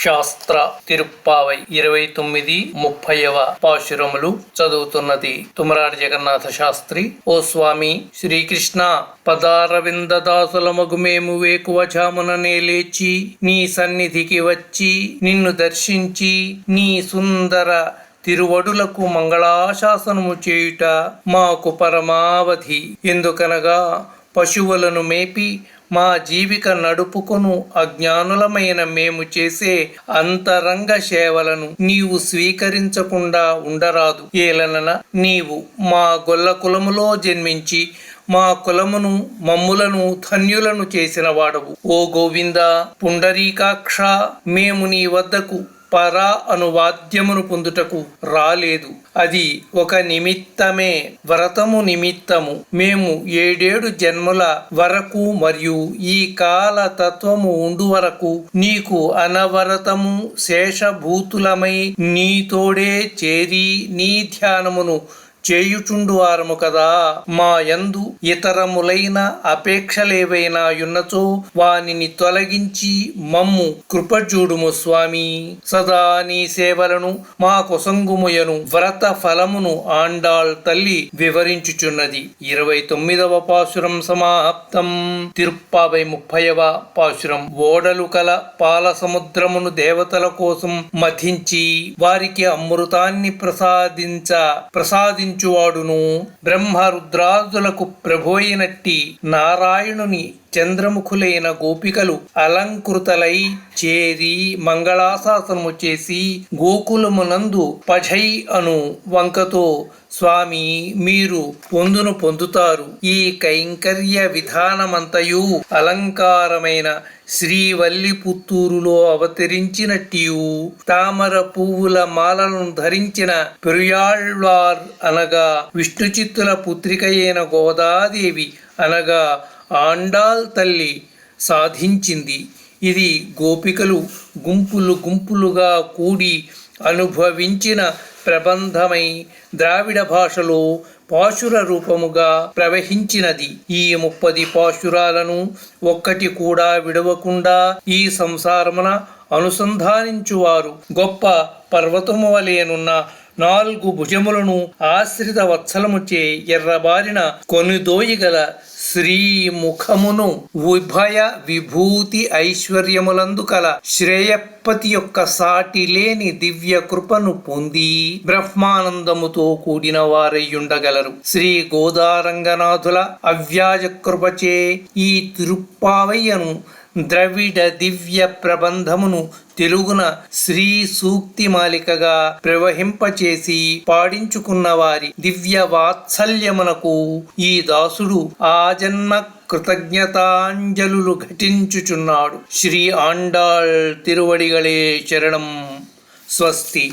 శాస్త్ర తిరుప్పావై 29-30వ పాశురములు చదువుతున్నది తుమరాడి జగన్నాథ శాస్త్రి. ఓ స్వామి శ్రీకృష్ణ, పదారవిందదాసుల మగుమేము వేకువజాముననే లేచి నీ సన్నిధికి వచ్చి నిన్ను దర్శించి నీ సుందర తిరువడులకు మంగళాశాసనము చేయుట మాకు పరమావధి. ఎందుకనగా పశువులను మేపి మా జీవిక నడుపుకొను అజ్ఞానులమైన మేము చేసే అంతరంగ సేవలను నీవు స్వీకరించకుండా ఉండరాదు. ఏలనన నీవు మా గొల్ల కులములో జన్మించి మా కులమును మమ్ములను ధన్యులను చేసిన వాడవు. ఓ గోవింద పుండరీకాక్ష, మేము నీ వద్దకు పరా అనువాద్యమును పొందుటకు రాలేదు. అది ఒక నిమిత్తమే, వ్రతము నిమిత్తము. మేము 7 జన్మల వరకు మరియు ఈ కాల తత్వము ఉండు వరకు నీకు అనవరతము శేషభూతులమై నీతోడే చేరి నీ ధ్యానమును చేయుచుండు వారము కదా. మా యందు ఇతరములైన అపేక్షలేవైనా యున్నచో వానిని తొలగించి మమ్ము కృపజూడుము స్వామి. సదా నీ సేవలను మా కొసంగుముయను వ్రత ఫలమును ఆండాళ్ తల్లి వివరించుచున్నది. 29వ పాశురం సమాప్తం. తిరుప్పావై 30వ పాశురం. ఓడలు కల పాల సముద్రమును దేవతల కోసం మథించి వారికి అమృతాన్ని ప్రసాదించువాడును బ్రహ్మరుద్రాదులకు ప్రభువైనట్టి నారాయణుని చంద్రముఖులైన గోపికలు అలంకృతలై చేరి మంగళాశాసనము చేసి గోకులమునందు పఝై అను వంకతో స్వామి మీరు పొందుతారు. ఈ కైంకర్య విధానమంతయు అలంకారమైన శ్రీవల్లిపుత్తూరులో అవతరించినట్టియు తామర పువ్వుల మాలను ధరించిన పెరుయాళ్వార్ అనగా విష్ణుచిత్తుల పుత్రికయైన గోదాదేవి అనగా ఆండాళ్ తల్లి సాధించింది. ఇది గోపికలు గుంపులుగా కూడి అనుభవించిన ప్రబంధమై ద్రావిడ భాషలో పాశుర రూపముగా ప్రవహించినది. ఈ 30 పాశురాలను ఒక్కటి కూడా విడవకుండా ఈ సంసారమున అనుసంధానించువారు గొప్ప పర్వతము వలెనున్న 4 భుజములను ఆశ్రిత వత్సలముచే ఎర్రబారిన కొనుదోయిగల శ్రీముఖమును ఉభయ విభూతి ఐశ్వర్యములందు కల శ్రేయపతి యొక్క సాటి లేని దివ్య కృపను పొంది బ్రహ్మానందముతో కూడిన వారయ్యుండగలరు. శ్రీ గోదారంగనాథుల అవ్యాజ కృపచే ఈ తిరుప్పావయ్యను ద్రవిడ దివ్య ప్రబంధమును తెలుగున శ్రీ సూక్తి మాలికగా ప్రవహింపచేసి పాడించుకున్న వారి దివ్య వాత్సల్యమునకు ఈ దాసుడు ఆజన్మ కృతజ్ఞతాంజలులు ఘటించుచున్నాడు. శ్రీ ఆండాళ్ తిరువడిగళే శరణం. స్వస్తి.